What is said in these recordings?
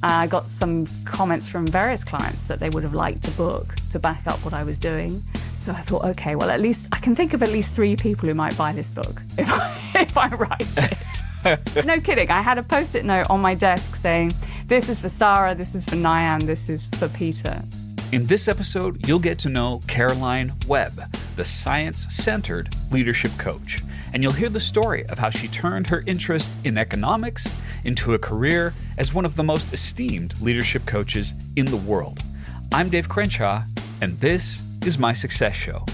I got some comments from various clients that they would have liked a book to back up what I was doing. So I thought, okay, well, at least I can think of at least 3 people who might buy this book if I write it. No kidding. I had a Post-it note on my desk saying, this is for Sarah, this is for Nyan, this is for Peter. In this episode, you'll get to know Caroline Webb, the science-centered leadership coach. And you'll hear the story of how she turned her interest in economics into a career as one of the most esteemed leadership coaches in the world. I'm Dave Crenshaw, and this is My Success Show.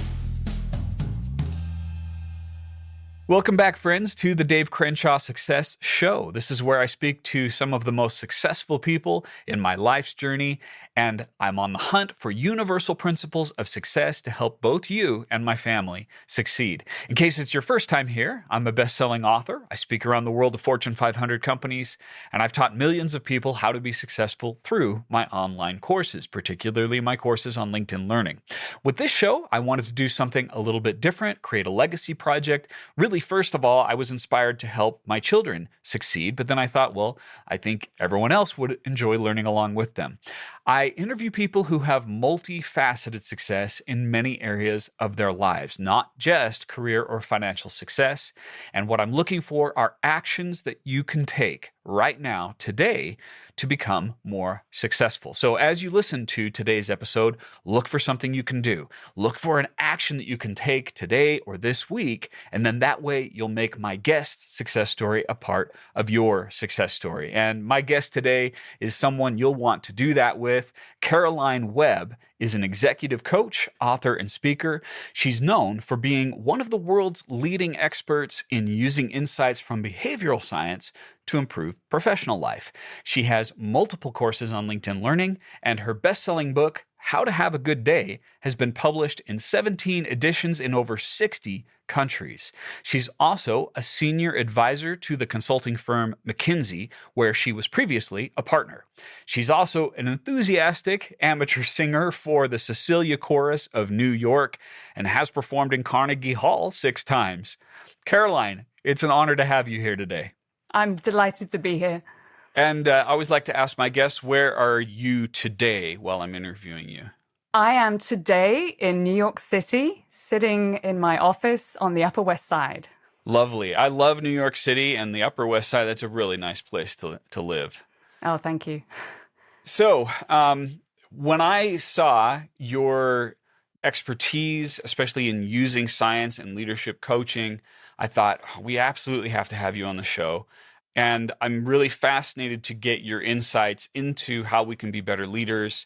Welcome back, friends, to the Dave Crenshaw Success Show. This is where I speak to some of the most successful people in my life's journey, and I'm on the hunt for universal principles of success to help both you and my family succeed. In case it's your first time here, I'm a best-selling author. I speak around the world of Fortune 500 companies, and I've taught millions of people how to be successful through my online courses, particularly my courses on LinkedIn Learning. With this show, I wanted to do something a little bit different, create a legacy project. Really, first of all, I was inspired to help my children succeed, but then I thought, well, I think everyone else would enjoy learning along with them. I interview people who have multifaceted success in many areas of their lives, not just career or financial success. And what I'm looking for are actions that you can take right now, today, to become more successful. So as you listen to today's episode, look for something you can do. Look for an action that you can take today or this week, and then that way you'll make my guest's success story a part of your success story. And my guest today is someone you'll want to do that with. Caroline Webb is an executive coach, author, and speaker. She's known for being one of the world's leading experts in using insights from behavioral science to improve professional life. She has multiple courses on LinkedIn Learning, and her best-selling book, How to Have a Good Day, has been published in 17 editions in over 60 countries. She's also a senior advisor to the consulting firm McKinsey, where she was previously a partner. She's also an enthusiastic amateur singer for the Cecilia Chorus of New York and has performed in Carnegie Hall 6 times. Caroline, it's an honor to have you here today. I'm delighted to be here. And I always like to ask my guests, where are you today while I'm interviewing you? I am today in New York City, sitting in my office on the Upper West Side. Lovely. I love New York City and the Upper West Side. That's a really nice place to live. Oh, thank you. So when I saw your expertise, especially in using science and leadership coaching, I thought, we absolutely have to have you on the show. And I'm really fascinated to get your insights into how we can be better leaders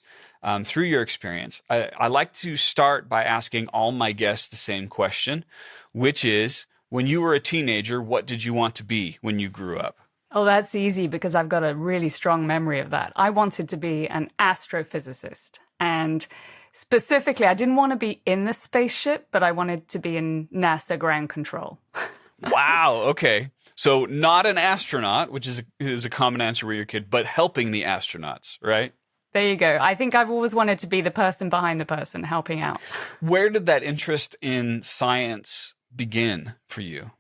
through your experience. I like to start by asking all my guests the same question, which is, when you were a teenager, what did you want to be when you grew up? Oh, that's easy because I've got a really strong memory of that. I wanted to be an astrophysicist. And specifically, I didn't want to be in the spaceship, but I wanted to be in NASA ground control. Wow. Okay. So not an astronaut, which is a common answer with your kid, but helping the astronauts, right? There you go. I think I've always wanted to be the person behind the person helping out. Where did that interest in science begin for you?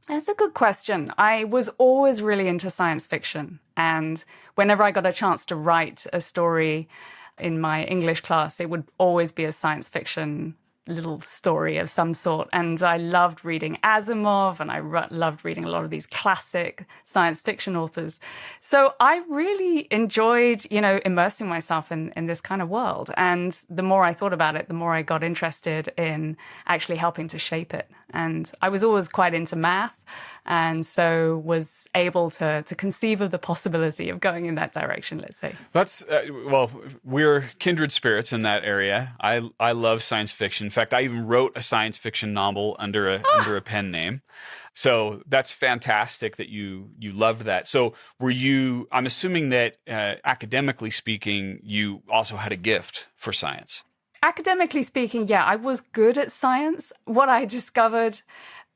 That's a good question. I was always really into science fiction. And whenever I got a chance to write a story in my English class, it would always be a science fiction little story of some sort. And I loved reading Asimov, and I loved reading a lot of these classic science fiction authors. So I really enjoyed, immersing myself in this kind of world. And the more I thought about it, the more I got interested in actually helping to shape it. And I was always quite into math, and so was able to conceive of the possibility of going in that direction, let's say. That's, we're kindred spirits in that area. I love science fiction. In fact, I even wrote a science fiction novel under a pen name. So that's fantastic that you loved that. So I'm assuming that academically speaking, you also had a gift for science. Academically speaking, yeah, I was good at science. What I discovered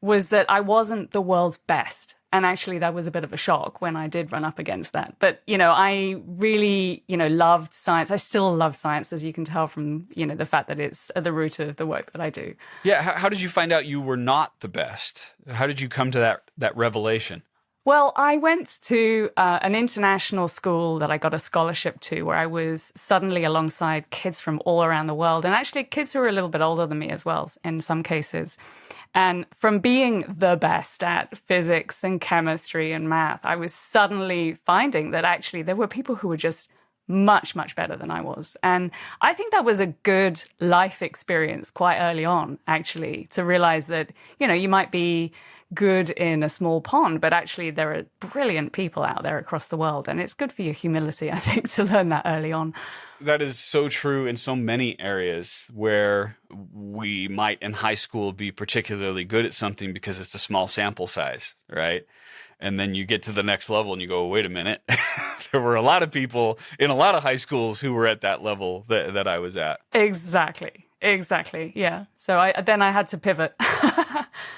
was that I wasn't the world's best. And actually, that was a bit of a shock when I did run up against that. But, I really, loved science. I still love science, as you can tell from, the fact that it's at the root of the work that I do. Yeah. How did you find out you were not the best? How did you come to that revelation? Well, I went to an international school that I got a scholarship to, where I was suddenly alongside kids from all around the world, and actually kids who were a little bit older than me as well, in some cases. And from being the best at physics and chemistry and math, I was suddenly finding that actually there were people who were just much, much better than I was. And I think that was a good life experience quite early on, actually, to realize that, you might be good in a small pond, but actually there are brilliant people out there across the world. And it's good for your humility, I think, to learn that early on. That is so true in so many areas where we might in high school be particularly good at something because it's a small sample size, right? And then you get to the next level and you go, wait a minute. There were a lot of people in a lot of high schools who were at that level that I was at. Exactly. Yeah. So then I had to pivot.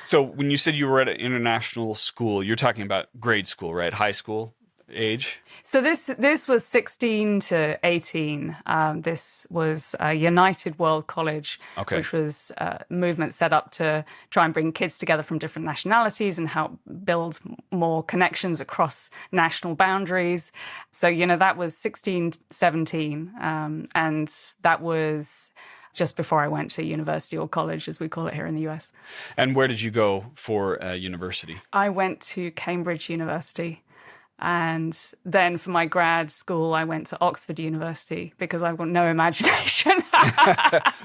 So when you said you were at an international school, you're talking about grade school, right? High school age? So this was 16 to 18. This was a United World College, which was a movement set up to try and bring kids together from different nationalities and help build more connections across national boundaries. So, that was 16, 17. And that was just before I went to university, or college, as we call it here in the US. And where did you go for university? I went to Cambridge University. And then for my grad school, I went to Oxford University because I've got no imagination.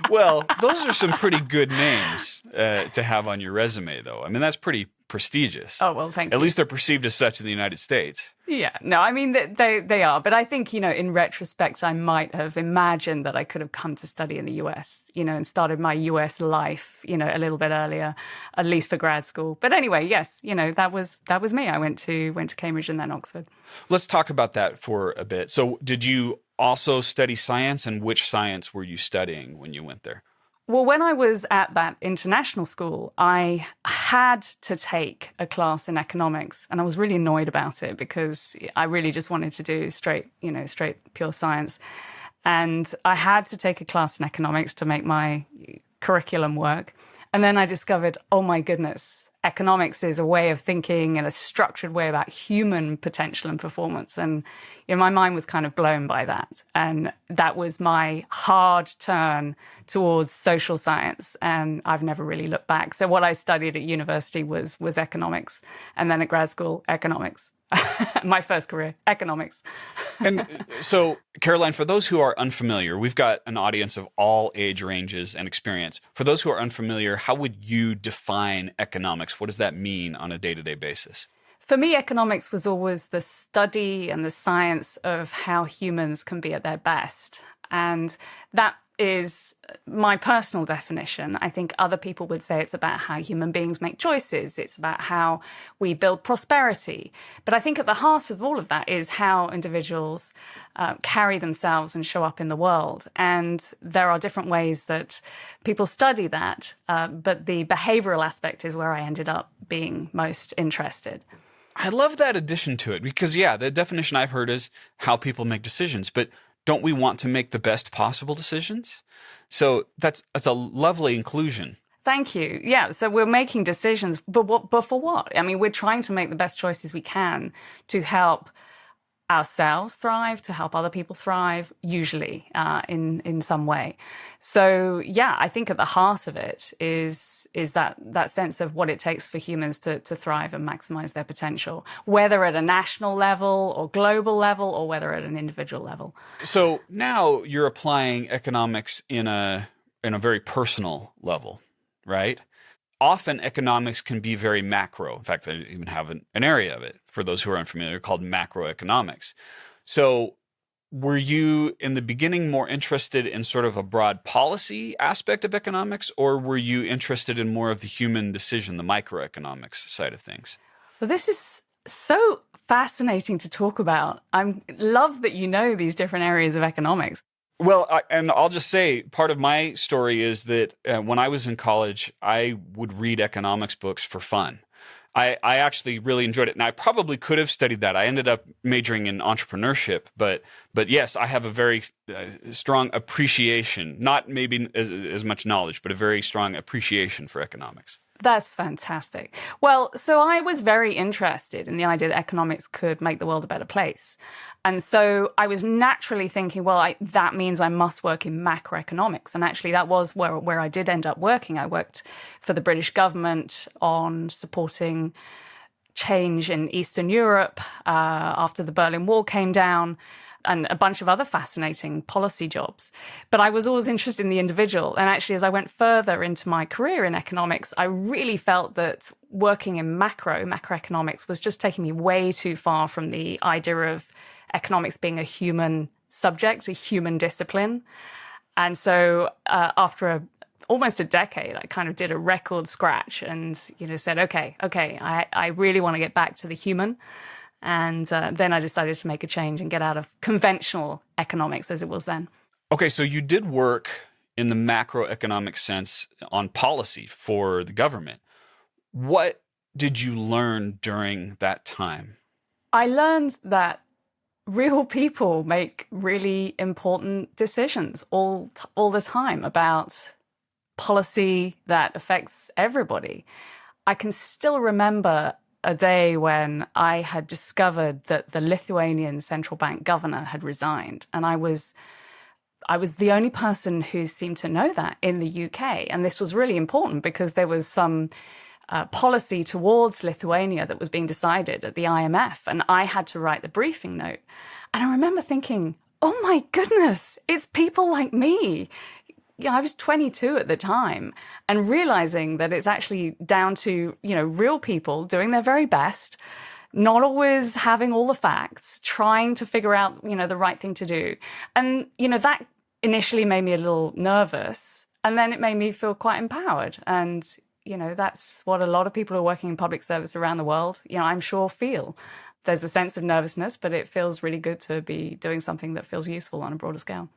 Well, those are some pretty good names to have on your resume, though. I mean, that's pretty prestigious. Oh, well, thank you. At least they're perceived as such in the United States. Yeah, no, I mean, they are. But I think, in retrospect, I might have imagined that I could have come to study in the US, and started my US life, a little bit earlier, at least for grad school. But anyway, yes, that was me. I went to Cambridge and then Oxford. Let's talk about that for a bit. So did you also study science, and which science were you studying when you went there? Well, when I was at that international school, I had to take a class in economics, and I was really annoyed about it because I really just wanted to do straight pure science. And I had to take a class in economics to make my curriculum work. And then I discovered, oh my goodness, economics is a way of thinking and a structured way about human potential and performance. And my mind was kind of blown by that. And that was my hard turn towards social science. And I've never really looked back. So what I studied at university was economics. And then at grad school, economics. My first career, economics. And so, Caroline, for those who are unfamiliar, we've got an audience of all age ranges and experience. For those who are unfamiliar, how would you define economics? What does that mean on a day-to-day basis? For me, economics was always the study and the science of how humans can be at their best. And that is my personal definition. I think other people would say it's about how human beings make choices. It's about how we build prosperity. But I think at the heart of all of that is how individuals carry themselves and show up in the world. And there are different ways that people study that. But the behavioral aspect is where I ended up being most interested. I love that addition to it because, the definition I've heard is how people make decisions. But don't we want to make the best possible decisions? So that's a lovely inclusion. Thank you. Yeah, so we're making decisions, but for what? I mean, we're trying to make the best choices we can to help ourselves thrive, to help other people thrive, usually in some way. So I think at the heart of it is that sense of what it takes for humans to thrive and maximize their potential, whether at a national level or global level or whether at an individual level. So now you're applying economics in a very personal level, right? Often economics can be very macro. In fact, they even have an area of it, for those who are unfamiliar, called macroeconomics. So were you in the beginning more interested in sort of a broad policy aspect of economics, or were you interested in more of the human decision, the microeconomics side of things? Well, this is so fascinating to talk about. I love that you know these different areas of economics. Well, and I'll just say part of my story is that when I was in college, I would read economics books for fun. I actually really enjoyed it, and I probably could have studied that. I ended up majoring in entrepreneurship, but yes, I have a very strong appreciation, not maybe as much knowledge, but a very strong appreciation for economics. That's fantastic. Well, so I was very interested in the idea that economics could make the world a better place. And so I was naturally thinking, well, that means I must work in macroeconomics. And actually, that was where I did end up working. I worked for the British government on supporting change in Eastern Europe after the Berlin Wall came down, and a bunch of other fascinating policy jobs. But I was always interested in the individual. And actually, as I went further into my career in economics, I really felt that working in macroeconomics was just taking me way too far from the idea of economics being a human subject, a human discipline. And so after almost a decade, I kind of did a record scratch and, said, okay, I really want to get back to the human. And then I decided to make a change and get out of conventional economics as it was then. Okay, so you did work in the macroeconomic sense on policy for the government. What did you learn during that time? I learned that real people make really important decisions all the time about policy that affects everybody. I can still remember a day when I had discovered that the Lithuanian central bank governor had resigned. And I was the only person who seemed to know that in the UK. And this was really important because there was some policy towards Lithuania that was being decided at the IMF. And I had to write the briefing note. And I remember thinking, oh my goodness, it's people like me. I was 22 at the time, and realizing that it's actually down to, real people doing their very best, not always having all the facts, trying to figure out, the right thing to do. And, that initially made me a little nervous, and then it made me feel quite empowered. And, that's what a lot of people who are working in public service around the world, I'm sure feel. There's a sense of nervousness, but it feels really good to be doing something that feels useful on a broader scale.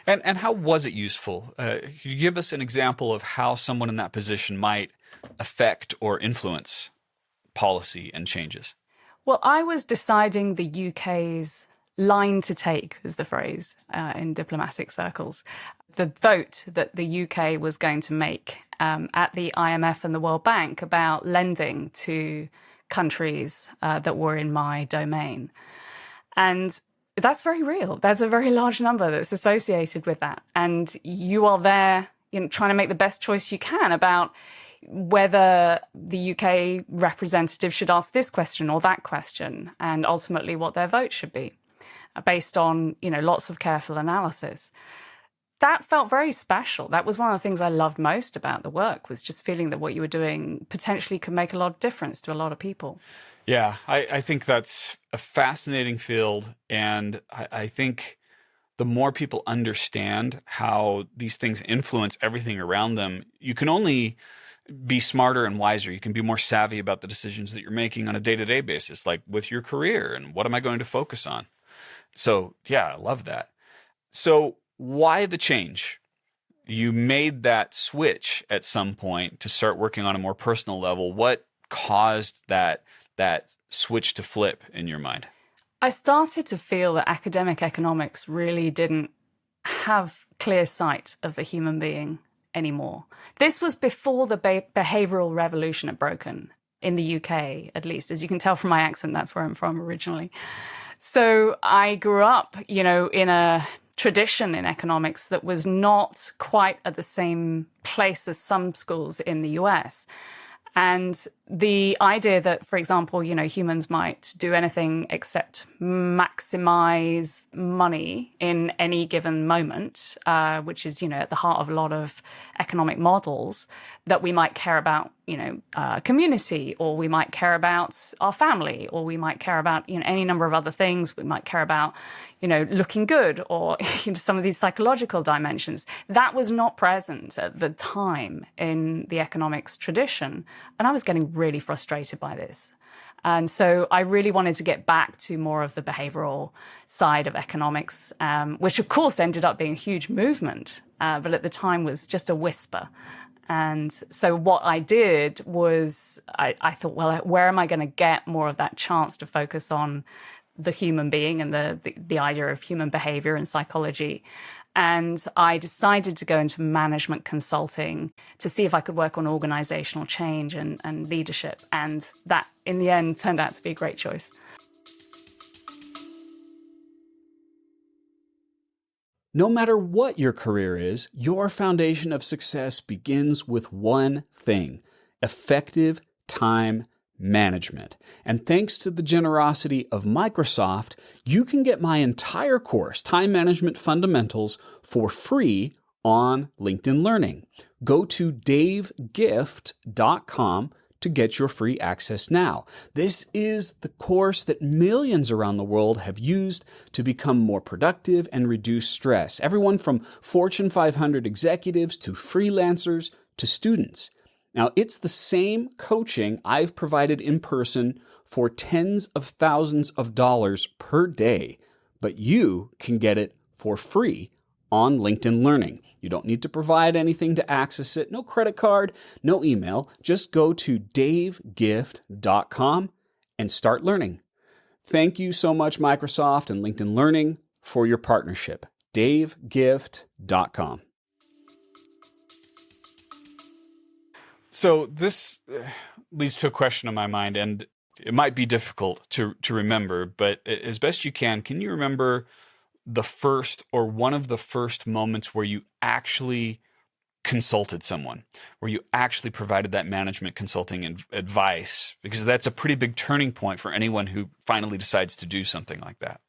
And how was it useful? Could you give us an example of how someone in that position might affect or influence policy and changes? Well, I was deciding the UK's line to take, is the phrase in diplomatic circles. The vote that the UK was going to make at the IMF and the World Bank about lending to countries that were in my domain. And that's very real. There's a very large number that's associated with that. And you are there, trying to make the best choice you can about whether the UK representative should ask this question or that question, and ultimately what their vote should be, based on, lots of careful analysis. That felt very special. That was one of the things I loved most about the work, was just feeling that what you were doing potentially could make a lot of difference to a lot of people. Yeah, I think that's a fascinating field. And I think the more people understand how these things influence everything around them, you can only be smarter and wiser. You can be more savvy about the decisions that you're making on a day-to-day basis, like with your career and what am I going to focus on? So, yeah, I love that. So why the change? You made that switch at some point to start working on a more personal level. What caused that switch to flip in your mind? I started to feel that academic economics really didn't have clear sight of the human being anymore. This was before the behavioral revolution had broken, in the UK, at least. As you can tell from my accent, that's where I'm from originally. So I grew up, in a tradition in economics that was not quite at the same place as some schools in the US. And the idea that, for example, humans might do anything except maximize money in any given moment, which is, at the heart of a lot of economic models, that we might care about, community, or we might care about our family, or we might care about, any number of other things. We might care about, looking good, or some of these psychological dimensions. That was not present at the time in the economics tradition. And I was getting really frustrated by this. And so I really wanted to get back to more of the behavioral side of economics, which of course ended up being a huge movement, but at the time was just a whisper. And so what I did was I thought, well, where am I going to get more of that chance to focus on the human being and the idea of human behavior and psychology. And I decided to go into management consulting to see if I could work on organizational change and leadership. And that, in the end, turned out to be a great choice. No matter what your career is, your foundation of success begins with one thing: effective time management. And thanks to the generosity of Microsoft, you can get my entire course, Time Management Fundamentals, for free on LinkedIn Learning. Go to davegift.com to get your free access now. This is the course that millions around the world have used to become more productive and reduce stress. Everyone from Fortune 500 executives to freelancers to students. Now, it's the same coaching I've provided in person for tens of thousands of dollars per day, but you can get it for free on LinkedIn Learning. You don't need to provide anything to access it. No credit card, no email. Just go to davegift.com and start learning. Thank you so much, Microsoft and LinkedIn Learning, for your partnership. davegift.com. So this leads to a question in my mind, and it might be difficult to remember, but as best you can you remember the first or one of the first moments where you actually consulted someone, where you actually provided that management consulting and advice? Because that's a pretty big turning point for anyone who finally decides to do something like that.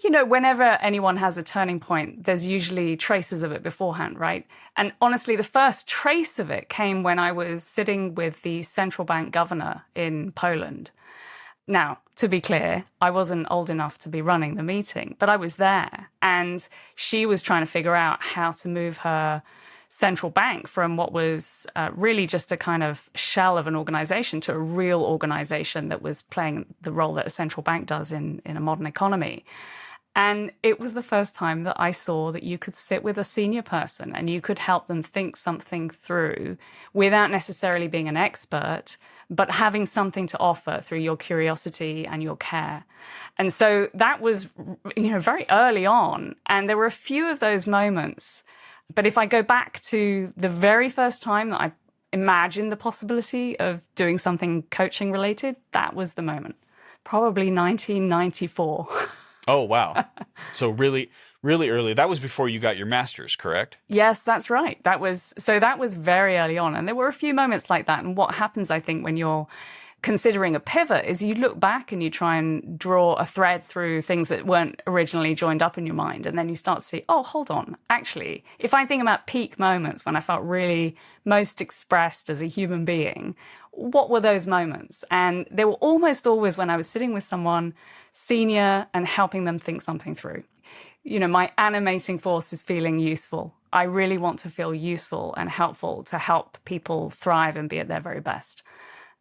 You know, whenever anyone has a turning point, there's usually traces of it beforehand, right? And honestly, the first trace of it came when I was sitting with the central bank governor in Poland. Now, to be clear, I wasn't old enough to be running the meeting, but I was there. And she was trying to figure out how to move her central bank from what was really just a kind of shell of an organization to a real organization that was playing the role that a central bank does in a modern economy. And it was the first time that I saw that you could sit with a senior person and you could help them think something through without necessarily being an expert, but having something to offer through your curiosity and your care. And so that was, very early on. And there were a few of those moments. But if I go back to the very first time that I imagined the possibility of doing something coaching related, that was the moment. Probably 1994. Oh, wow. So really, really early. That was before you got your master's, correct? Yes, that's right. That was very early on. And there were a few moments like that. And what happens, I think, when you're considering a pivot is you look back and you try and draw a thread through things that weren't originally joined up in your mind. And then you start to see, oh, hold on. Actually, if I think about peak moments when I felt really most expressed as a human being, what were those moments? And they were almost always when I was sitting with someone senior and helping them think something through. My animating force is feeling useful. I really want to feel useful and helpful to help people thrive and be at their very best.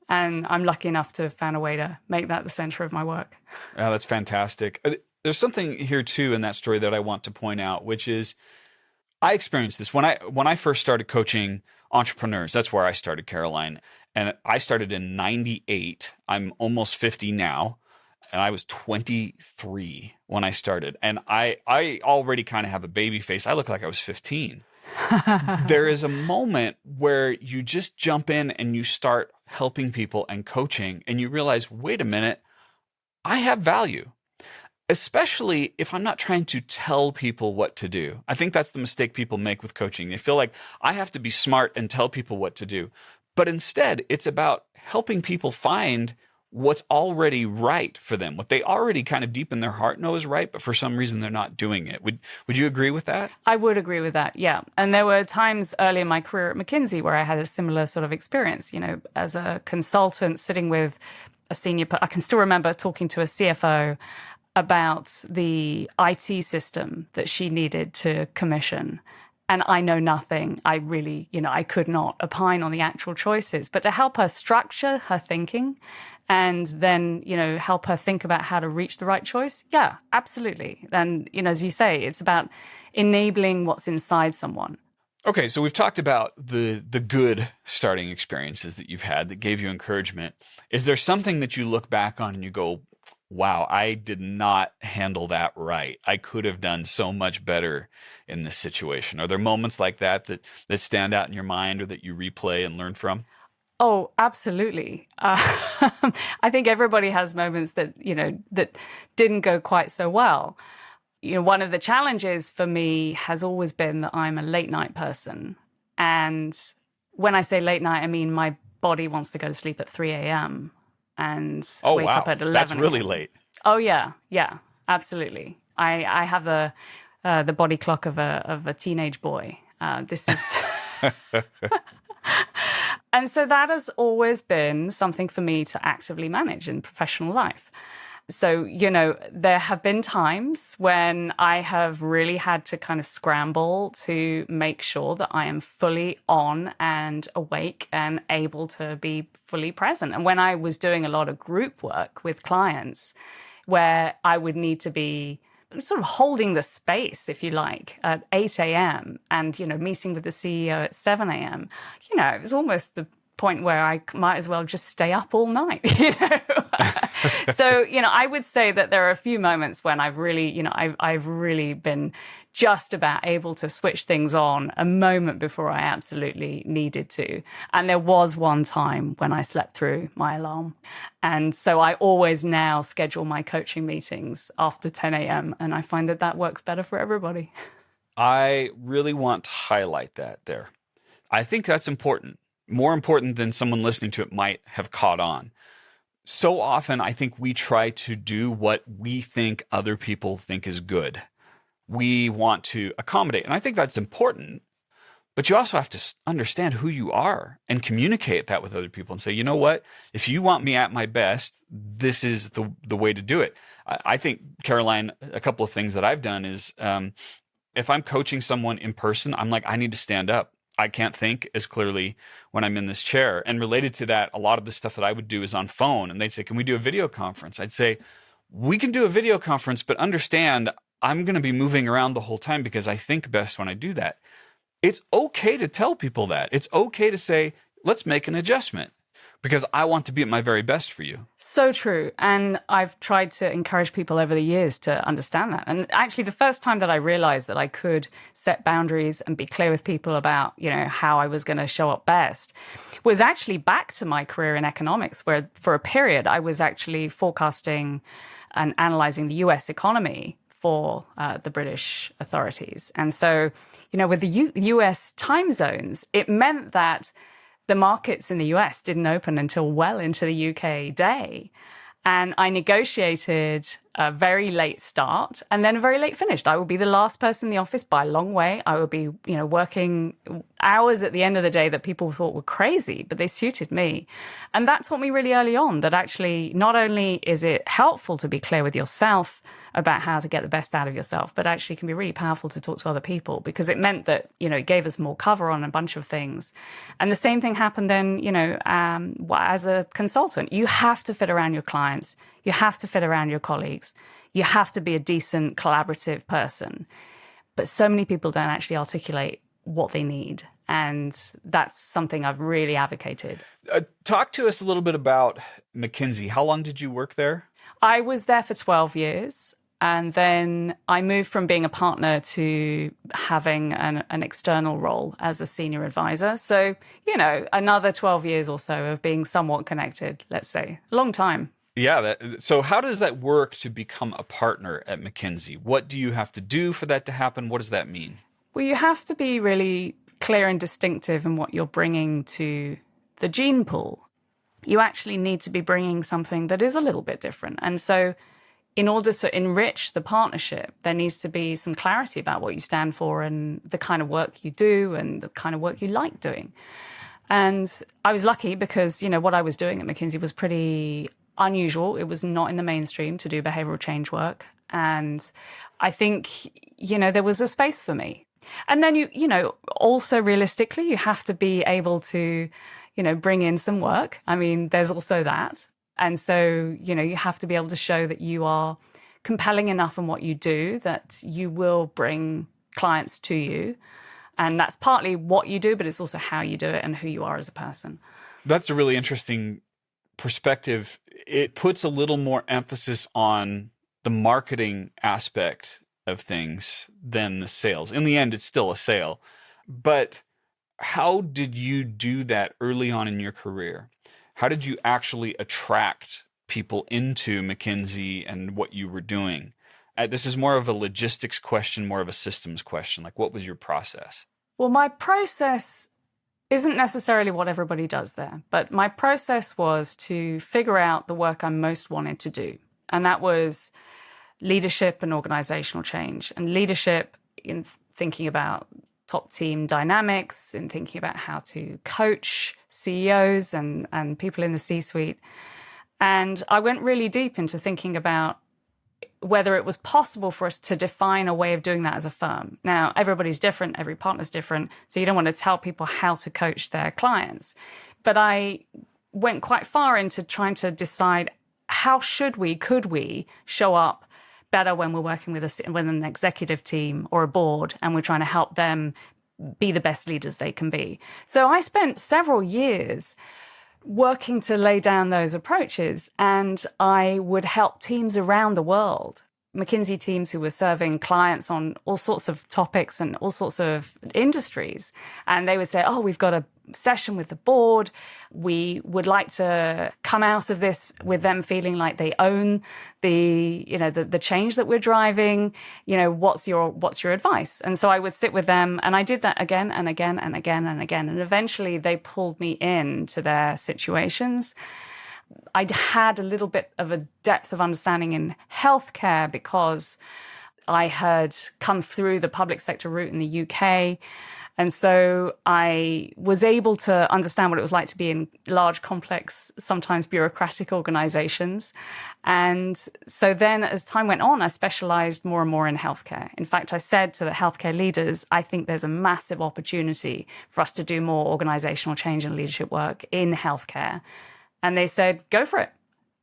And I'm lucky enough to have found a way to make that the center of my work. Oh, that's fantastic. There's something here too in that story that I want to point out, which is I experienced this when I first started coaching entrepreneurs. That's where I started, Caroline. And I started in 98. I'm almost 50 now. And I was 23 when I started. And I already kind of have a baby face. I look like I was 15. There is a moment where you just jump in and you start helping people and coaching. And you realize, wait a minute, I have value. Especially if I'm not trying to tell people what to do. I think that's the mistake people make with coaching. They feel like I have to be smart and tell people what to do. But instead, it's about helping people find what's already right for them, what they already kind of deep in their heart know is right, but for some reason they're not doing it. Would you agree with that? I would agree with that, yeah. And there were times early in my career at McKinsey where I had a similar sort of experience, as a consultant sitting with a senior, I can still remember talking to a CFO about the IT system that she needed to commission. And I know nothing. I really, I could not opine on the actual choices, but to help her structure her thinking and then, help her think about how to reach the right choice. Yeah, absolutely. And, as you say, it's about enabling what's inside someone. Okay, so we've talked about the good starting experiences that you've had that gave you encouragement. Is there something that you look back on and you go, wow, I did not handle that right. I could have done so much better in this situation. Are there moments like that stand out in your mind or that you replay and learn from? Oh, absolutely. I think everybody has moments that, that didn't go quite so well. One of the challenges for me has always been that I'm a late night person. And when I say late night, I mean my body wants to go to sleep at 3 a.m. and Oh, wake wow. up at 11 That's really a.m. late. Oh, yeah. Yeah, absolutely. I have the body clock of a teenage boy. This is... And so that has always been something for me to actively manage in professional life. So, there have been times when I have really had to kind of scramble to make sure that I am fully on and awake and able to be fully present. And when I was doing a lot of group work with clients where I would need to be sort of holding the space, if you like, at 8 a.m. and, meeting with the CEO at 7 a.m., it was almost the point where I might as well just stay up all night, So, I would say that there are a few moments when I've really, I've really been just about able to switch things on a moment before I absolutely needed to. And there was one time when I slept through my alarm. And so I always now schedule my coaching meetings after 10 a.m. And I find that works better for everybody. I really want to highlight that there. I think that's important, more important than someone listening to it might have caught on. So often, I think we try to do what we think other people think is good. We want to accommodate. And I think that's important. But you also have to understand who you are and communicate that with other people and say, you know what? If you want me at my best, this is the way to do it. I think, Caroline, a couple of things that I've done is if I'm coaching someone in person, I'm like, I need to stand up. I can't think as clearly when I'm in this chair. And related to that, a lot of the stuff that I would do is on phone. And they'd say, can we do a video conference? I'd say, we can do a video conference, but understand I'm going to be moving around the whole time because I think best when I do that. It's okay to tell people that. It's okay to say, let's make an adjustment because I want to be at my very best for you. So true. And I've tried to encourage people over the years to understand that. And actually, the first time that I realized that I could set boundaries and be clear with people about, how I was going to show up best was actually back to my career in economics, where for a period I was actually forecasting and analyzing the US economy for the British authorities. And so, with the US time zones, it meant that the markets in the US didn't open until well into the UK day. And I negotiated a very late start and then a very late finish. I would be the last person in the office by a long way. I would be, working hours at the end of the day that people thought were crazy, but they suited me. And that taught me really early on that actually not only is it helpful to be clear with yourself about how to get the best out of yourself, but actually can be really powerful to talk to other people because it meant that, it gave us more cover on a bunch of things. And the same thing happened then, as a consultant. You have to fit around your clients. You have to fit around your colleagues. You have to be a decent, collaborative person. But so many people don't actually articulate what they need. And that's something I've really advocated. Talk to us a little bit about McKinsey. How long did you work there? I was there for 12 years. And then I moved from being a partner to having an external role as a senior advisor. So, another 12 years or so of being somewhat connected, let's say. Long time. Yeah. So how does that work to become a partner at McKinsey? What do you have to do for that to happen? What does that mean? Well, you have to be really clear and distinctive in what you're bringing to the gene pool. You actually need to be bringing something that is a little bit different. And so in order to enrich the partnership, there needs to be some clarity about what you stand for and the kind of work you do and the kind of work you like doing. And I was lucky because, what I was doing at McKinsey was pretty unusual. It was not in the mainstream to do behavioral change work. And I think, there was a space for me. And then, also realistically, you have to be able to, bring in some work. I mean, there's also that. And so, you have to be able to show that you are compelling enough in what you do, that you will bring clients to you. And that's partly what you do, but it's also how you do it and who you are as a person. That's a really interesting perspective. it puts a little more emphasis on the marketing aspect of things than the sales. In the end, it's still a sale. But how did you do that early on in your career? How did you actually attract people into McKinsey and what you were doing? This is more of a logistics question, more of a systems question. Like, what was your process? Well, my process isn't necessarily what everybody does there, but my process was to figure out the work I most wanted to do. And that was leadership and organizational change. And leadership in thinking about top team dynamics, in thinking about how to coach CEOs and people in the C-suite. And I went really deep into thinking about whether it was possible for us to define a way of doing that as a firm. Now, everybody's different, every partner's different, so you don't want to tell people how to coach their clients. But I went quite far into trying to decide how could we show up better when we're working with an executive team or a board and we're trying to help them be the best leaders they can be. So I spent several years working to lay down those approaches, and I would help teams around the world, McKinsey teams who were serving clients on all sorts of topics and all sorts of industries. And they would say, oh, we've got a session with the board. We would like to come out of this with them feeling like they own the change that we're driving. What's your advice? And so I would sit with them, and I did that again and again and again and again. And eventually they pulled me into their situations. I had a little bit of a depth of understanding in healthcare because I had come through the public sector route in the UK. And so I was able to understand what it was like to be in large, complex, sometimes bureaucratic organizations. And so then as time went on, I specialized more and more in healthcare. In fact, I said to the healthcare leaders, I think there's a massive opportunity for us to do more organizational change and leadership work in healthcare. And they said, go for it.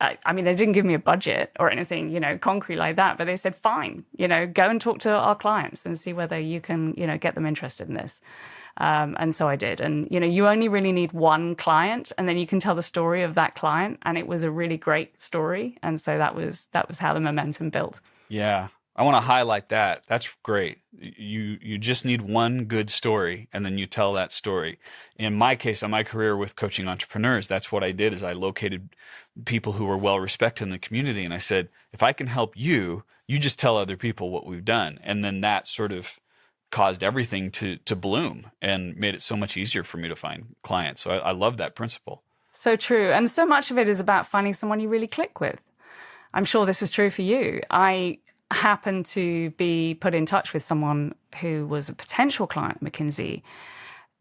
I mean, they didn't give me a budget or anything, concrete like that, but they said, fine, go and talk to our clients and see whether you can, get them interested in this. And so I did. And, you only really need one client, and then you can tell the story of that client. And it was a really great story. And so that was how the momentum built. Yeah. I want to highlight that. That's great. You just need one good story, and then you tell that story. In my case, on my career with coaching entrepreneurs, that's what I did. Is I located people who were well respected in the community, and I said, if I can help you, you just tell other people what we've done, and then that sort of caused everything to bloom and made it so much easier for me to find clients. So I love that principle. So true, and so much of it is about finding someone you really click with. I'm sure this is true for you. I happened to be put in touch with someone who was a potential client at McKinsey.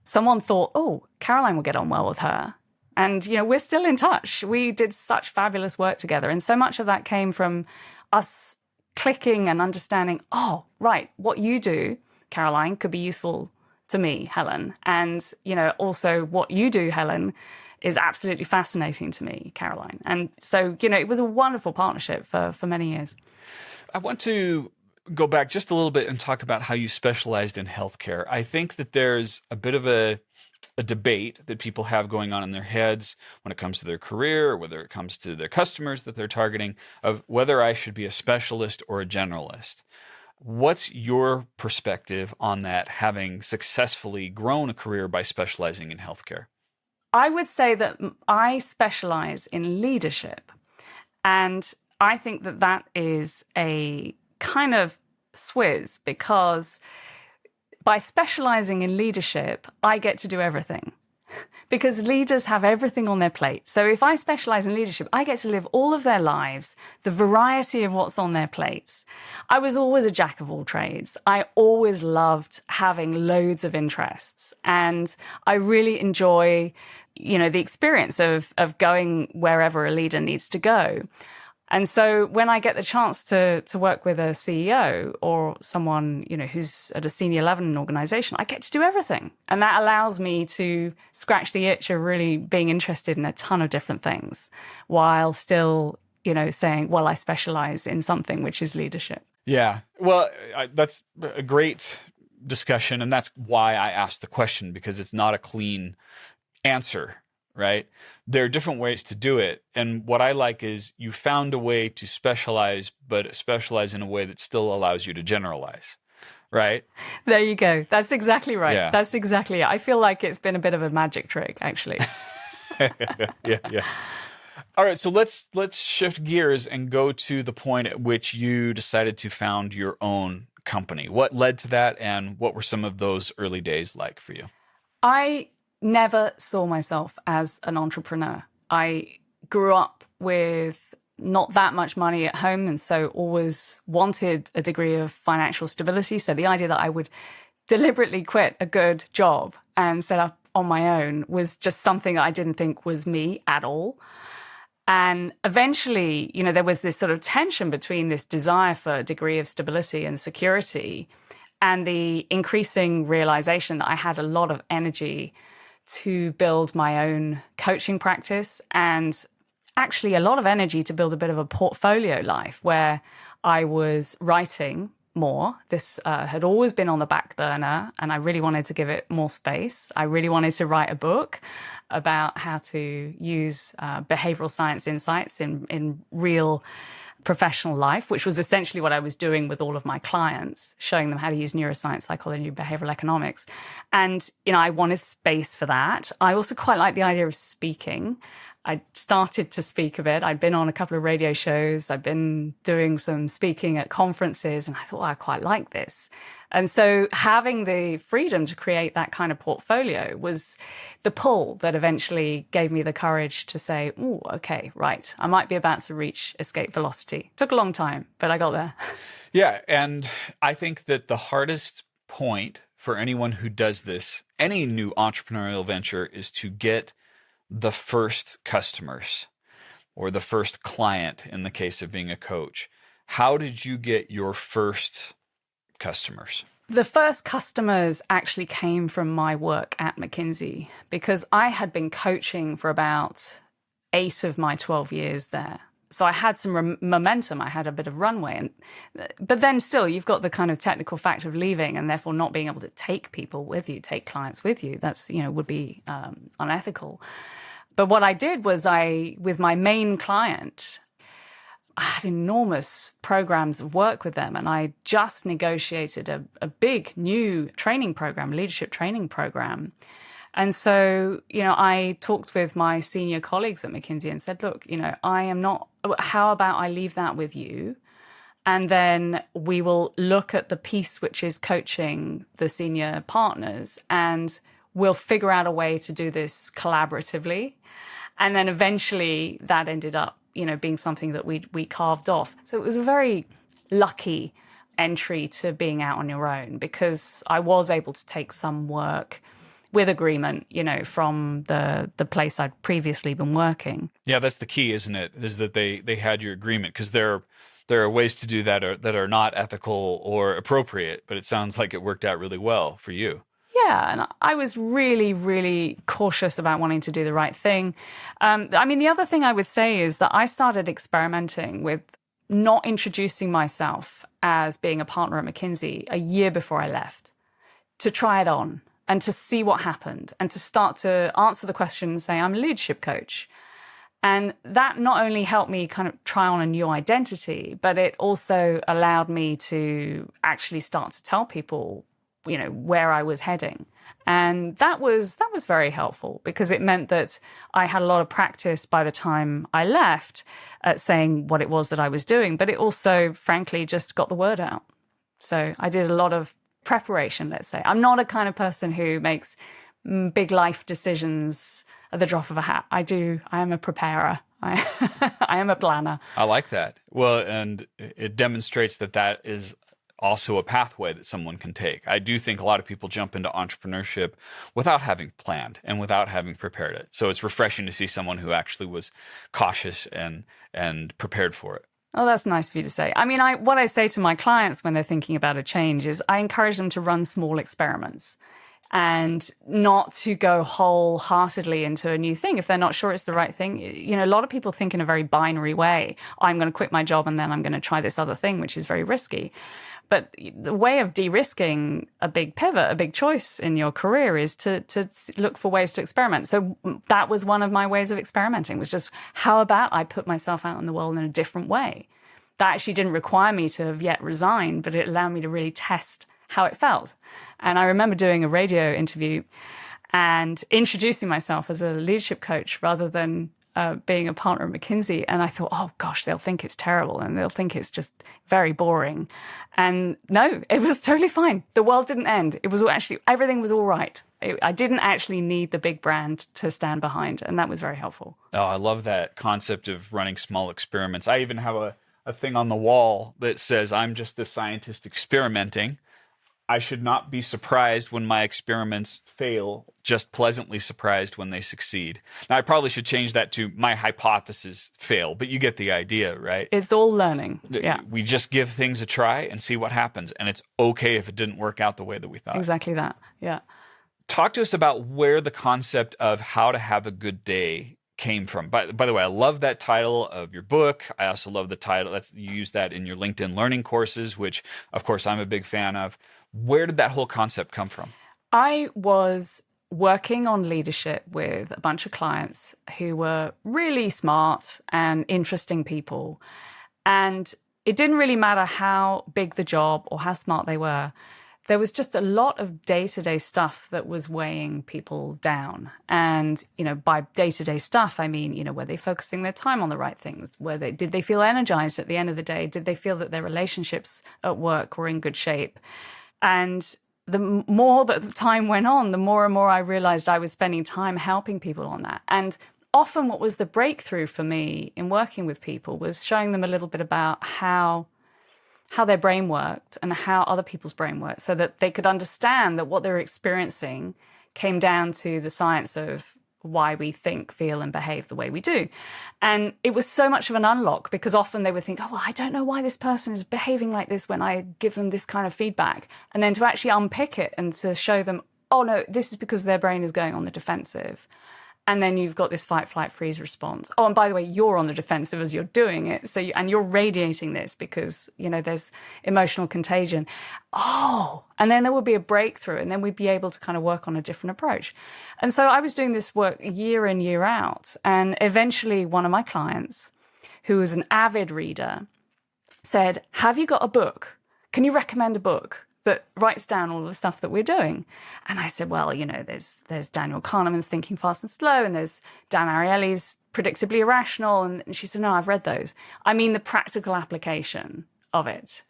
Someone thought, oh, Caroline will get on well with her. And, we're still in touch. We did such fabulous work together. And so much of that came from us clicking and understanding, oh, right, what you do, Caroline, could be useful to me, Helen. And, also what you do, Helen, is absolutely fascinating to me, Caroline. And so, it was a wonderful partnership for many years. I want to go back just a little bit and talk about how you specialized in healthcare. I think that there's a bit of a debate that people have going on in their heads when it comes to their career, or whether it comes to their customers that they're targeting, of whether I should be a specialist or a generalist. What's your perspective on that, having successfully grown a career by specializing in healthcare? I would say that I specialize in leadership, and I think that is a kind of swizz, because by specializing in leadership, I get to do everything. Because leaders have everything on their plate. So if I specialize in leadership, I get to live all of their lives, the variety of what's on their plates. I was always a jack of all trades. I always loved having loads of interests. And I really enjoy, the experience of going wherever a leader needs to go. And so when I get the chance to work with a CEO or someone, who's at a senior level in an organization, I get to do everything. And that allows me to scratch the itch of really being interested in a ton of different things while still, saying, well, I specialize in something, which is leadership. Yeah. Well, that's a great discussion. And that's why I asked the question, because it's not a clean answer. right? There are different ways to do it. And what I like is you found a way to specialize, but specialize in a way that still allows you to generalize, right? There you go. That's exactly right. Yeah. That's exactly it. I feel like it's been a bit of a magic trick, actually. Yeah. All right, so let's shift gears and go to the point at which you decided to found your own company. What led to that, and what were some of those early days like for you? I never saw myself as an entrepreneur. I grew up with not that much money at home, and so always wanted a degree of financial stability. So the idea that I would deliberately quit a good job and set up on my own was just something that I didn't think was me at all. And eventually, there was this sort of tension between this desire for a degree of stability and security and the increasing realization that I had a lot of energy to build my own coaching practice and actually a lot of energy to build a bit of a portfolio life where I was writing more. This had always been on the back burner, and I really wanted to give it more space. I really wanted to write a book about how to use behavioral science insights in real professional life, which was essentially what I was doing with all of my clients, showing them how to use neuroscience, psychology, behavioral economics. And, I wanted space for that. I also quite like the idea of speaking. I started to speak a bit. I'd been on a couple of radio shows. I'd been doing some speaking at conferences, and I thought, I quite like this. And so having the freedom to create that kind of portfolio was the pull that eventually gave me the courage to say, oh, okay, right, I might be about to reach escape velocity. Took a long time, but I got there. Yeah, and I think that the hardest point for anyone who does this, any new entrepreneurial venture, is to get the first customers or the first client in the case of being a coach. How did you get your first customers? The first customers actually came from my work at McKinsey because I had been coaching for about 8 of my 12 years there. So I had some momentum. I had a bit of runway. But then still, you've got the kind of technical fact of leaving and therefore not being able to take people with you, take clients with you. That's, would be unethical. But what I did was with my main client, I had enormous programs of work with them. And I just negotiated a big new training program, leadership training program. And so, I talked with my senior colleagues at McKinsey and said, look, I am not, how about I leave that with you? And then we will look at the piece which is coaching the senior partners, and we'll figure out a way to do this collaboratively. And then eventually that ended up, being something that we carved off. So it was a very lucky entry to being out on your own because I was able to take some work with agreement, from the place I'd previously been working. Yeah, that's the key, isn't it? Is that they had your agreement, because there are ways to do that that are not ethical or appropriate, but it sounds like it worked out really well for you. Yeah, and I was really, really cautious about wanting to do the right thing. The other thing I would say is that I started experimenting with not introducing myself as being a partner at McKinsey a year before I left, to try it on and to see what happened and to start to answer the question and say, I'm a leadership coach. And that not only helped me kind of try on a new identity, but it also allowed me to actually start to tell people, where I was heading. And that was very helpful because it meant that I had a lot of practice by the time I left at saying what it was that I was doing, but it also, frankly, just got the word out. So I did a lot of preparation, let's say. I'm not a kind of person who makes big life decisions at the drop of a hat. I am a preparer. I am a planner. I like that. Well, and it demonstrates that is also a pathway that someone can take. I do think a lot of people jump into entrepreneurship without having planned and without having prepared it. So it's refreshing to see someone who actually was cautious and prepared for it. Oh, that's nice of you to say. What I say to my clients when they're thinking about a change is I encourage them to run small experiments. and not to go wholeheartedly into a new thing if they're not sure it's the right thing. You know, a lot of people think in a very binary way. I'm going to quit my job and then I'm going to try this other thing, which is very risky. But the way of de-risking a big pivot, a big choice in your career is to look for ways to experiment. So that was one of my ways of experimenting, was just, how about I put myself out in the world in a different way? That actually didn't require me to have yet resigned, but it allowed me to really test how it felt. And I remember doing a radio interview and introducing myself as a leadership coach rather than being a partner at McKinsey. And I thought, oh gosh, they'll think it's terrible and they'll think it's just very boring. And no, it was totally fine. The world didn't end. It was actually, everything was all right. I didn't actually need the big brand to stand behind. And that was very helpful. Oh, I love that concept of running small experiments. I even have a thing on the wall that says, I'm just a scientist experimenting. I should not be surprised when my experiments fail, just pleasantly surprised when they succeed. Now, I probably should change that to my hypotheses fail, but you get the idea, right? It's all learning. Yeah. We just give things a try and see what happens. And it's okay if it didn't work out the way that we thought. Exactly that. Yeah. Talk to us about where the concept of how to have a good day came from. By the way, I love that title of your book. I also love the title. You use that in your LinkedIn learning courses, which, of course, I'm a big fan of. Where did that whole concept come from? I was working on leadership with a bunch of clients who were really smart and interesting people. And it didn't really matter how big the job or how smart they were. There was just a lot of day-to-day stuff that was weighing people down. And, you know, by day-to-day stuff, I mean, you know, were they focusing their time on the right things? Did they feel energized at the end of the day? Did they feel that their relationships at work were in good shape? And the more that the time went on, the more and more I realized I was spending time helping people on that. And often what was the breakthrough for me in working with people was showing them a little bit about how their brain worked and how other people's brain worked, so that they could understand that what they were experiencing came down to the science of why we think, feel, and behave the way we do. And it was so much of an unlock, because often they would think, oh, well, I don't know why this person is behaving like this when I give them this kind of feedback. And then to actually unpick it and to show them, oh, no, this is because their brain is going on the defensive. And then you've got this fight, flight, freeze response. Oh, and by the way, you're on the defensive as you're doing it. And you're radiating this because, you know, there's emotional contagion. Oh, and then there would be a breakthrough, and then we'd be able to kind of work on a different approach. And so I was doing this work year in, year out. And eventually one of my clients, who was an avid reader, said, have you got a book? Can you recommend a book that writes down all the stuff that we're doing? And I said, well, you know, there's Daniel Kahneman's Thinking Fast and Slow, and there's Dan Ariely's Predictably Irrational. And she said, no, I've read those. I mean, the practical application of it.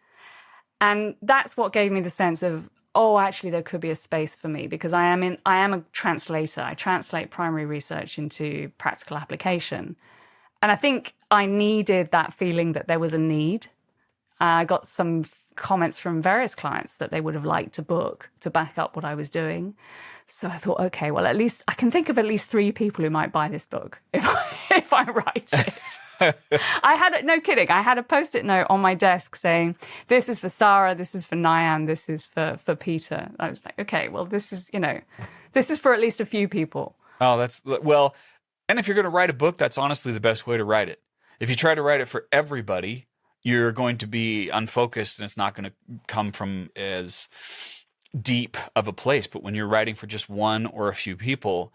And that's what gave me the sense of, oh, actually, there could be a space for me, because I am a translator. I translate primary research into practical application. And I think I needed that feeling that there was a need. I got some comments from various clients that they would have liked a book to back up what I was doing. So I thought, okay, well, at least I can think of at least 3 people who might buy this book if I write it. No kidding, I had a Post-it note on my desk saying, this is for Sarah, this is for Nyan, this is for Peter. I was like, okay, well, this is for at least a few people. Oh, well, and if you're going to write a book, that's honestly the best way to write it. If you try to write it for everybody, you're going to be unfocused, and it's not going to come from as deep of a place. But when you're writing for just one or a few people,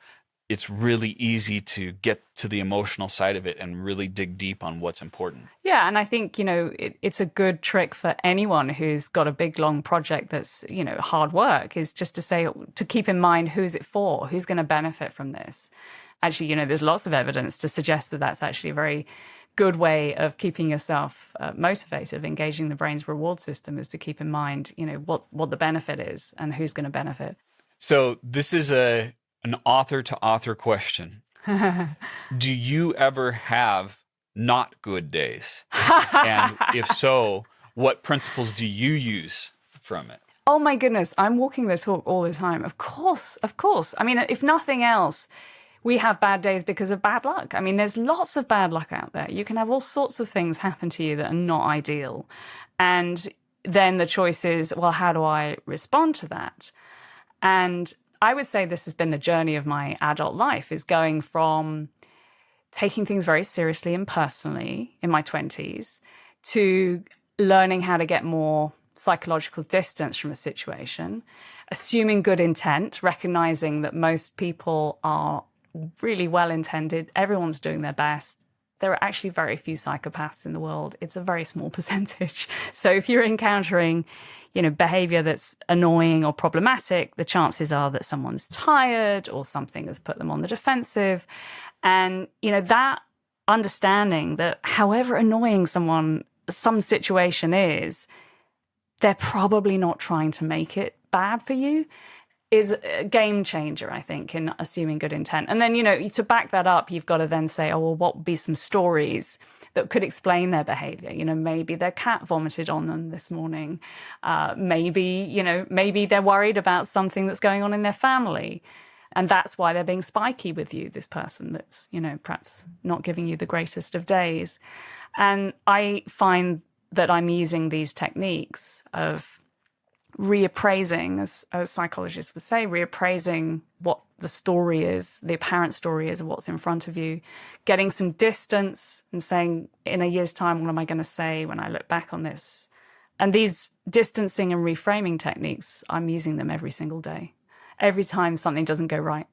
it's really easy to get to the emotional side of it and really dig deep on what's important. Yeah, and I think, you know, it's a good trick for anyone who's got a big, long project that's, you know, hard work, is just to keep in mind, who's it for? Who's going to benefit from this? Actually, you know, there's lots of evidence to suggest that that's actually a very good way of keeping yourself motivated, engaging the brain's reward system, is to keep in mind, you know, what the benefit is and who's going to benefit. So this is an author-to-author question. Do you ever have not good days? And if so, what principles do you use from it? Oh my goodness, I'm walking the talk all the time. Of course. I mean, if nothing else, we have bad days because of bad luck. I mean, there's lots of bad luck out there. You can have all sorts of things happen to you that are not ideal. And then the choice is, well, how do I respond to that? And I would say this has been the journey of my adult life, is going from taking things very seriously and personally in my 20s to learning how to get more psychological distance from a situation, assuming good intent, recognizing that most people are really well-intended. Everyone's doing their best. There are actually very few psychopaths in the world. It's a very small percentage. So if you're encountering, behavior that's annoying or problematic, the chances are that someone's tired or something has put them on the defensive. And, that understanding that however annoying some situation is, they're probably not trying to make it bad for you, is a game changer, I think, in assuming good intent. And then, to back that up, you've got to then say, oh, well, what would be some stories that could explain their behavior? Maybe their cat vomited on them this morning. Maybe they're worried about something that's going on in their family. And that's why they're being spiky with you, this person that's, perhaps not giving you the greatest of days. And I find that I'm using these techniques of reappraising, as psychologists would say, reappraising what the story is, the apparent story is of what's in front of you, getting some distance and saying, in a year's time, what am I going to say when I look back on this? And these distancing and reframing techniques, I'm using them every single day. Every time something doesn't go right.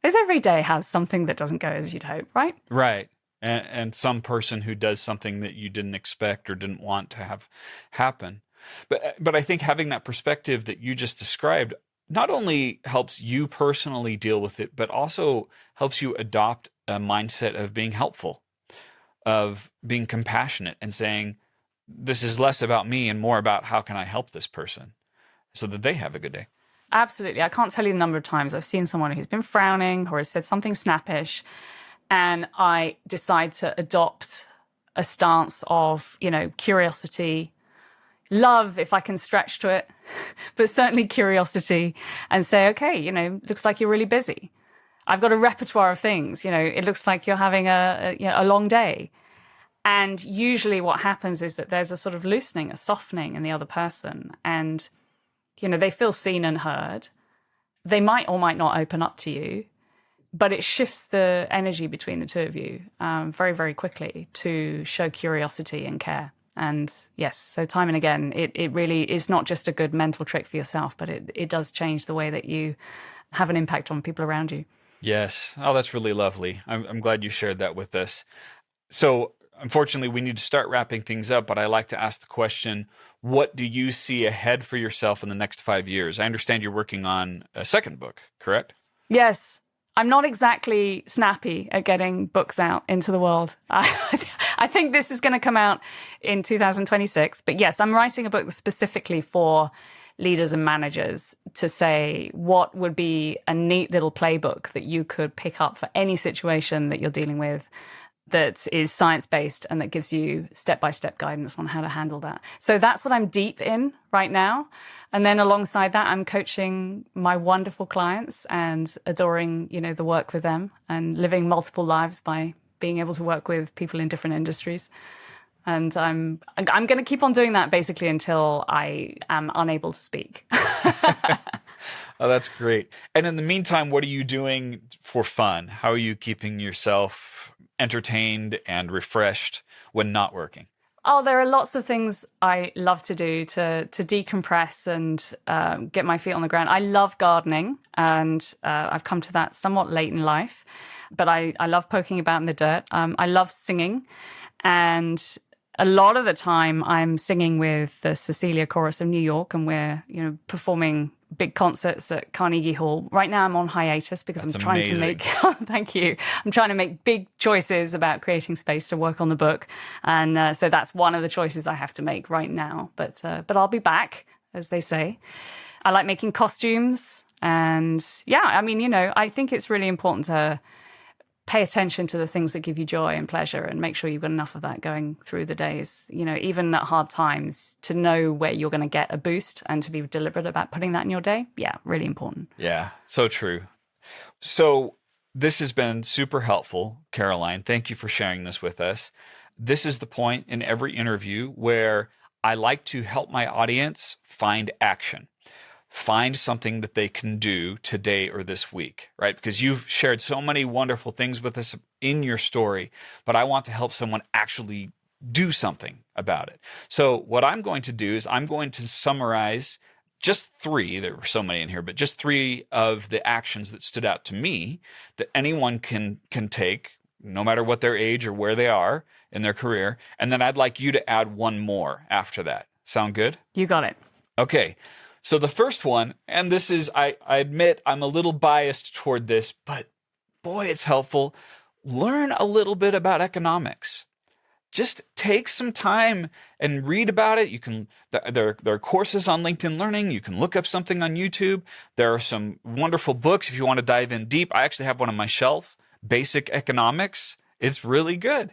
Because every day has something that doesn't go as you'd hope, right? Right. And some person who does something that you didn't expect or didn't want to have happen. But I think having that perspective that you just described not only helps you personally deal with it, but also helps you adopt a mindset of being helpful, of being compassionate and saying, this is less about me and more about how can I help this person so that they have a good day. Absolutely. I can't tell you the number of times I've seen someone who's been frowning or has said something snappish, and I decide to adopt a stance of, curiosity, love, if I can stretch to it, but certainly curiosity, and say, okay, looks like you're really busy. I've got a repertoire of things, it looks like you're having a long day. And usually what happens is that there's a sort of loosening, a softening in the other person. And, they feel seen and heard. They might or might not open up to you, but it shifts the energy between the two of you very, very quickly to show curiosity and care. And yes, so time and again, it really is not just a good mental trick for yourself, but it does change the way that you have an impact on people around you. Yes. Oh, that's really lovely. I'm glad you shared that with us. So unfortunately, we need to start wrapping things up, but I like to ask the question, what do you see ahead for yourself in the next 5 years? I understand you're working on a second book, correct? Yes. I'm not exactly snappy at getting books out into the world. I think this is going to come out in 2026. But yes, I'm writing a book specifically for leaders and managers to say what would be a neat little playbook that you could pick up for any situation that you're dealing with that is science-based and that gives you step-by-step guidance on how to handle that. So that's what I'm deep in right now. And then alongside that, I'm coaching my wonderful clients and adoring, the work with them and living multiple lives by being able to work with people in different industries. And I'm going to keep on doing that basically until I am unable to speak. Oh, that's great. And in the meantime, what are you doing for fun? How are you keeping yourself entertained and refreshed when not working? Oh, there are lots of things I love to do to decompress and get my feet on the ground. I love gardening, and I've come to that somewhat late in life, but I love poking about in the dirt. I love singing, and a lot of the time I'm singing with the Cecilia Chorus of New York, and we're performing big concerts at Carnegie Hall. Right now I'm on hiatus because That's I'm trying amazing. to make, thank you. I'm trying to make big choices about creating space to work on the book. And so that's one of the choices I have to make right now. But I'll be back, as they say. I like making costumes. And yeah, I think it's really important to pay attention to the things that give you joy and pleasure and make sure you've got enough of that going through the days, even at hard times, to know where you're going to get a boost and to be deliberate about putting that in your day. Yeah, really important. Yeah, so true. So this has been super helpful, Caroline. Thank you for sharing this with us. This is the point in every interview where I like to help my audience find action. find something that they can do today or this week, right? Because you've shared so many wonderful things with us in your story, but I want to help someone actually do something about it. So what I'm going to do is I'm going to summarize just 3, there were so many in here, but just 3 of the actions that stood out to me that anyone can take, no matter what their age or where they are in their career. And then I'd like you to add 1 more after that. Sound good? You got it. Okay. So the first one, and this is, I admit I'm a little biased toward this, but boy, it's helpful. Learn a little bit about economics. Just take some time and read about it. You can, there are courses on LinkedIn Learning. You can look up something on YouTube. There are some wonderful books if you want to dive in deep. I actually have one on my shelf, Basic Economics. It's really good.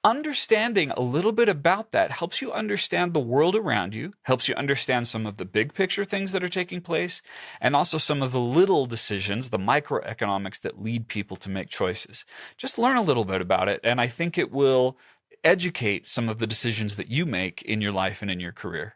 Understanding a little bit about that helps you understand the world around you, helps you understand some of the big picture things that are taking place, and also some of the little decisions, the microeconomics that lead people to make choices. Just learn a little bit about it, and I think it will educate some of the decisions that you make in your life and in your career.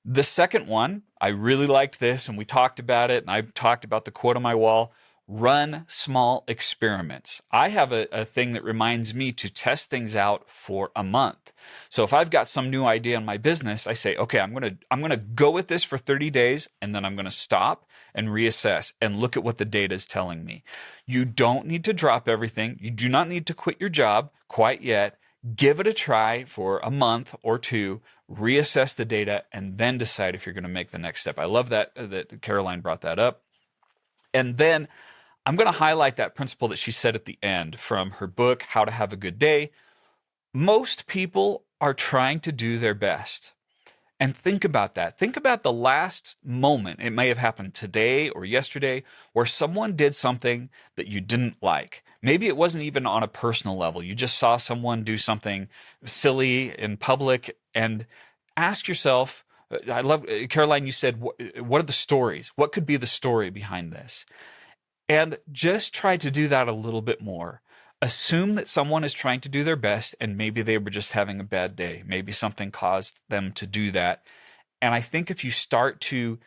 The second one, I really liked this, and we talked about it, and I've talked about the quote on my wall: run small experiments. I have a thing that reminds me to test things out for a month. So if I've got some new idea in my business, I say, okay, I'm gonna go with this for 30 days, and then I'm gonna stop and reassess and look at what the data is telling me. You don't need to drop everything. You do not need to quit your job quite yet. Give it a try for a month or 2, reassess the data, and then decide if you're going to make the next step. I love that Caroline brought that up. And then I'm going to highlight that principle that she said at the end from her book, How to Have a Good Day. Most people are trying to do their best. And think about that. Think about the last moment, it may have happened today or yesterday, where someone did something that you didn't like. Maybe it wasn't even on a personal level. You just saw someone do something silly in public, and ask yourself, I love, Caroline, you said, what are the stories? What could be the story behind this? And just try to do that a little bit more. Assume that someone is trying to do their best, and maybe they were just having a bad day. Maybe something caused them to do that. And I think if you start to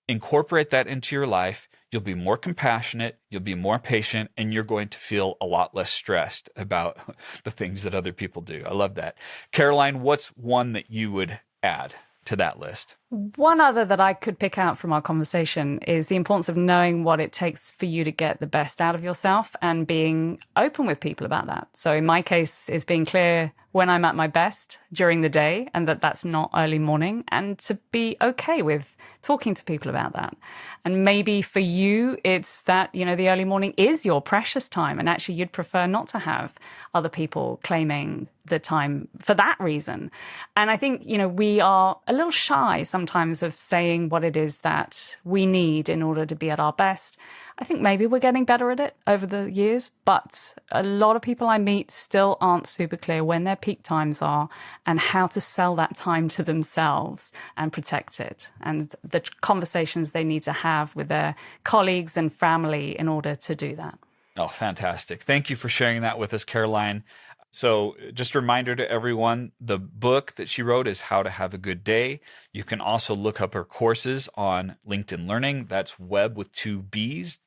incorporate that into your life, you'll be more compassionate, you'll be more patient, and you're going to feel a lot less stressed about the things that other people do. I love that. Caroline, what's one that you would add to that list? One other that I could pick out from our conversation is the importance of knowing what it takes for you to get the best out of yourself and being open with people about that. So in my case, it's being clear when I'm at my best during the day, and that's not early morning, and to be okay with talking to people about that. And maybe for you, it's that, the early morning is your precious time, and actually you'd prefer not to have other people claiming the time for that reason. And I think, we are a little shy sometimes of saying what it is that we need in order to be at our best. I think maybe we're getting better at it over the years, but a lot of people I meet still aren't super clear when their peak times are and how to sell that time to themselves and protect it, and the conversations they need to have with their colleagues and family in order to do that. Oh, fantastic. Thank you for sharing that with us, Caroline. So just a reminder to everyone, the book that she wrote is How to Have a Good Day. You can also look up her courses on LinkedIn Learning. That's Webb with 2 B's.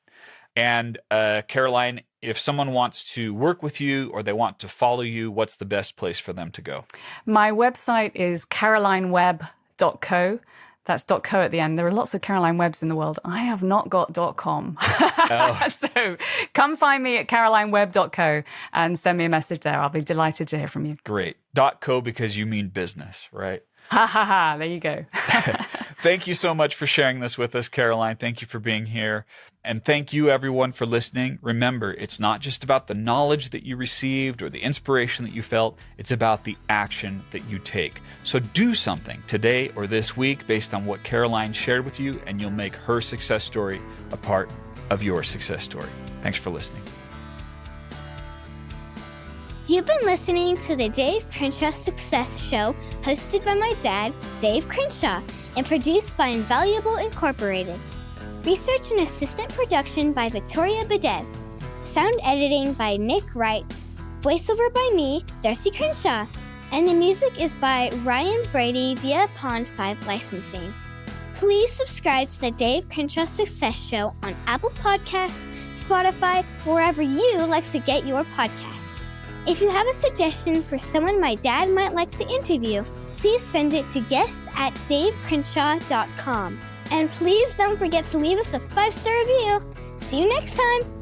And Caroline, if someone wants to work with you or they want to follow you, what's the best place for them to go? My website is carolinewebb.co. That's .co at the end. There are lots of Caroline Webbs in the world. I have not got .com. Oh. So come find me at carolinewebb.co and send me a message there. I'll be delighted to hear from you. Great. .co because you mean business, right? Ha ha ha. There you go. Thank you so much for sharing this with us, Caroline. Thank you for being here. And thank you, everyone, for listening. Remember, it's not just about the knowledge that you received or the inspiration that you felt. It's about the action that you take. So do something today or this week based on what Caroline shared with you, and you'll make her success story a part of your success story. Thanks for listening. You've been listening to the Dave Crenshaw Success Show, hosted by my dad, Dave Crenshaw, and produced by Invaluable Incorporated. Research and assistant production by Victoria Bedez. Sound editing by Nick Wright. Voiceover by me, Darcy Crenshaw. And the music is by Ryan Brady via Pond 5 Licensing. Please subscribe to the Dave Crenshaw Success Show on Apple Podcasts, Spotify, wherever you like to get your podcasts. If you have a suggestion for someone my dad might like to interview, please send it to guests@davecrenshaw.com. And please don't forget to leave us a 5-star review. See you next time.